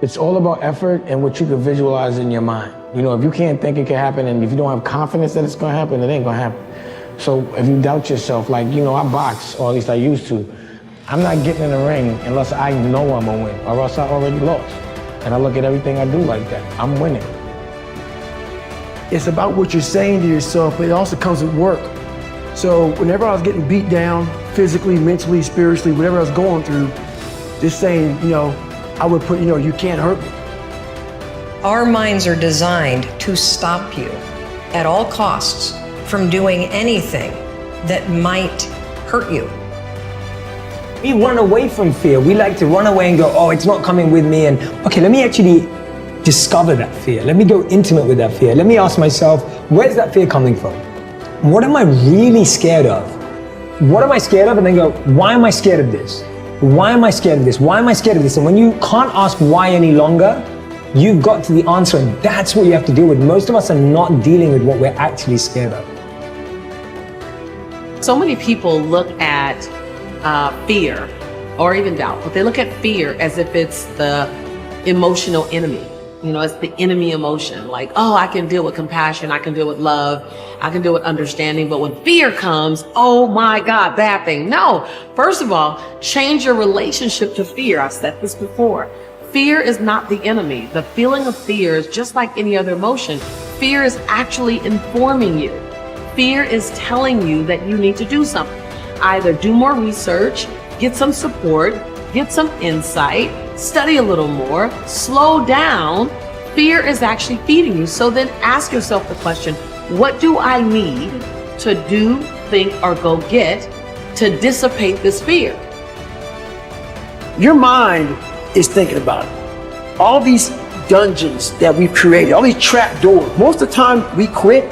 It's all about effort and what you can visualize in your mind. You know, if you can't think it can happen, and if you don't have confidence that it's gonna happen, it ain't gonna happen. So if you doubt yourself, like, you know, I box, or at least I used to. I'm not getting in the ring unless I know I'm gonna win, or else I already lost. And I look at everything I do like that. I'm winning. It's about what you're saying to yourself, but it also comes with work. So whenever I was getting beat down, physically, mentally, spiritually, whatever I was going through, just saying, you know, I would put, you know, you can't hurt me. Our minds are designed to stop you at all costs from doing anything that might hurt you. We run away from fear. We like to run away and go, oh, it's not coming with me. And okay, let me actually discover that fear. Let me go intimate with that fear. Let me ask myself, where's that fear coming from? What am I really scared of? What am I scared of? And then go, why am I scared of this? Why am I scared of this? Why am I scared of this? And when you can't ask why any longer, you've got to the answer, and that's what you have to deal with. Most of us are not dealing with what we're actually scared of. So many people look at fear or even doubt, but they look at fear as if it's the emotional enemy. You know, it's the enemy emotion. Like, oh, I can deal with compassion, I can deal with love, I can deal with understanding. But when fear comes, oh my God, bad thing. No, first of all, change your relationship to fear. I've said this before. Fear is not the enemy. The feeling of fear is just like any other emotion. Fear is actually informing you. Fear is telling you that you need to do something. Either do more research, get some support, get some insight, study a little more, slow down. Fear is actually feeding you. So then ask yourself the question, what do I need to do, think, or go get to dissipate this fear? Your mind is thinking about it. All these dungeons that we've created, all these trap doors, most of the time we quit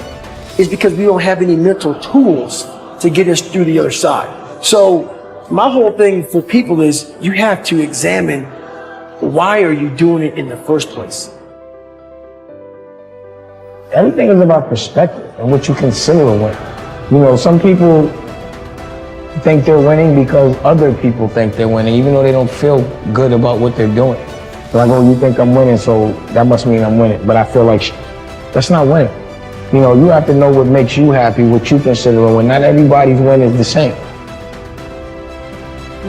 is because we don't have any mental tools to get us through the other side. So my whole thing for people is you have to examine, why are you doing it in the first place? Everything is about perspective and what you consider a win. You know, some people think they're winning because other people think they're winning, even though they don't feel good about what they're doing. They're like, oh, you think I'm winning, so that must mean I'm winning. But I feel like that's not winning. You know, you have to know what makes you happy, what you consider a win. Not everybody's win is the same.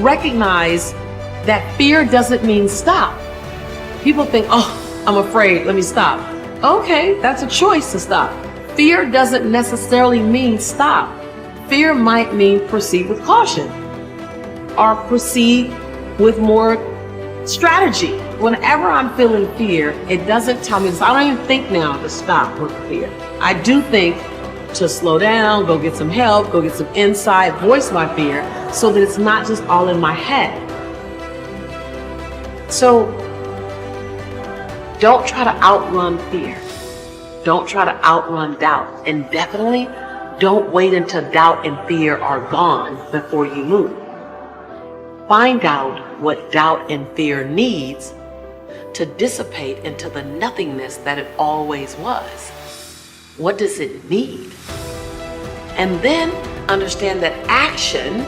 Recognize that fear doesn't mean stop. People think, oh, I'm afraid, let me stop. Okay, that's a choice to stop. Fear doesn't necessarily mean stop. Fear might mean proceed with caution or proceed with more strategy. Whenever I'm feeling fear, it doesn't tell me this. I don't even think now to stop with fear. I do think to slow down, go get some help, go get some insight, voice my fear so that it's not just all in my head. So don't try to outrun fear. Don't try to outrun doubt. And definitely don't wait until doubt and fear are gone before you move. Find out what doubt and fear needs to dissipate into the nothingness that it always was. What does it need? And then understand that action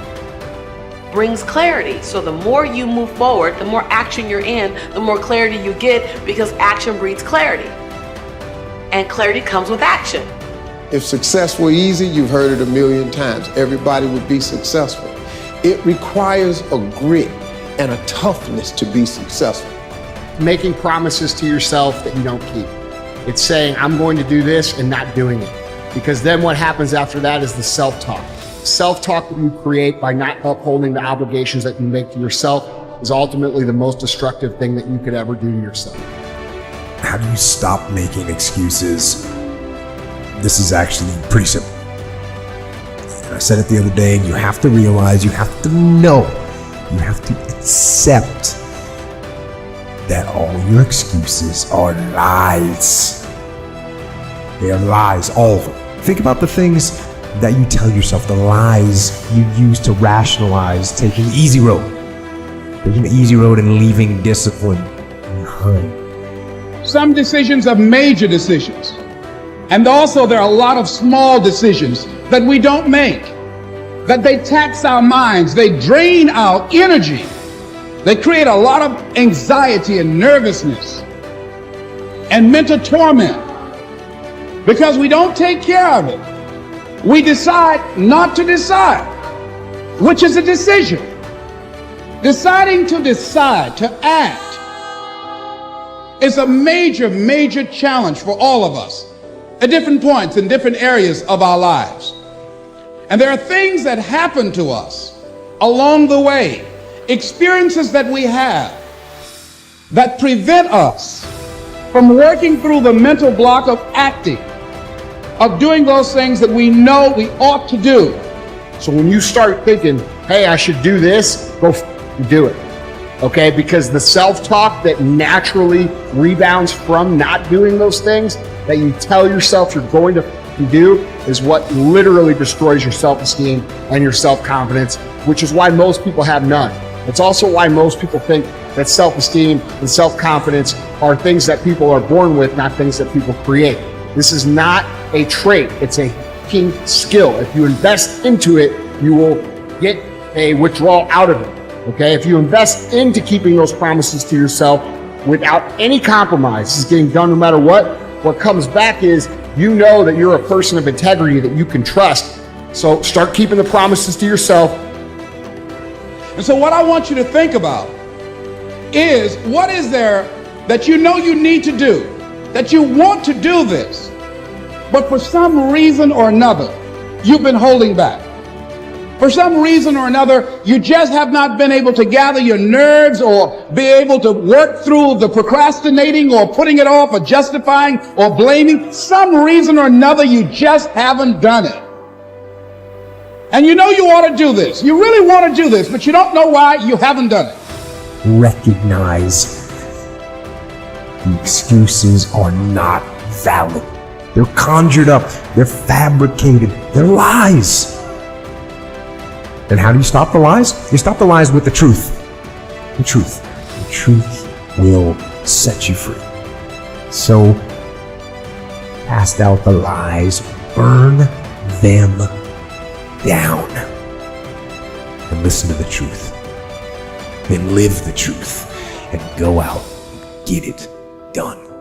brings clarity. So the more you move forward, the more action you're in, the more clarity you get, because action breeds clarity. And clarity comes with action. If success were easy, you've heard it a million times. Everybody would be successful. It requires a grit and a toughness to be successful. Making promises to yourself that you don't keep. It's saying, I'm going to do this and not doing it. Because then what happens after that is the self-talk. Self-talk that you create by not upholding the obligations that you make to yourself is ultimately the most destructive thing that you could ever do to yourself. How do you stop making excuses? This is actually pretty simple. I said it the other day, and you have to realize, you have to know, you have to accept that all your excuses are lies. They are lies, all of them. Think about the things that you tell yourself, the lies you use to rationalize taking the easy road. Taking the easy road and leaving discipline behind. Some decisions are major decisions. And also there are a lot of small decisions that we don't make, that they tax our minds, they drain our energy. They create a lot of anxiety and nervousness and mental torment because we don't take care of it. We decide not to decide, which is a decision. Deciding to decide, to act, is a major, major challenge for all of us at different points in different areas of our lives. And there are things that happen to us along the way, experiences that we have that prevent us from working through the mental block of acting, of doing those things that we know we ought to do. So when you start thinking, hey, I should do this, go do it. Okay? Because the self-talk that naturally rebounds from not doing those things that you tell yourself you're going to do is what literally destroys your self-esteem and your self-confidence, which is why most people have none. It's also why most people think that self-esteem and self-confidence are things that people are born with, not things that people create. This is not a trait, it's a key skill. If you invest into it, you will get a withdrawal out of it. Okay, if you invest into keeping those promises to yourself without any compromise, this is getting done no matter what comes back is you know that you're a person of integrity that you can trust. So start keeping the promises to yourself. And so what I want you to think about is, what is there that you know you need to do, that you want to do this, but for some reason or another, you've been holding back. For some reason or another, you just have not been able to gather your nerves or be able to work through the procrastinating or putting it off or justifying or blaming. Some reason or another, you just haven't done it. And you know you ought to do this. You really want to do this, but you don't know why you haven't done it. Recognize the excuses are not valid. They're conjured up. They're fabricated. They're lies. And how do you stop the lies? You stop the lies with the truth. The truth. The truth will set you free. So, cast out the lies, burn them down, and listen to the truth. Then live the truth and go out and get it done.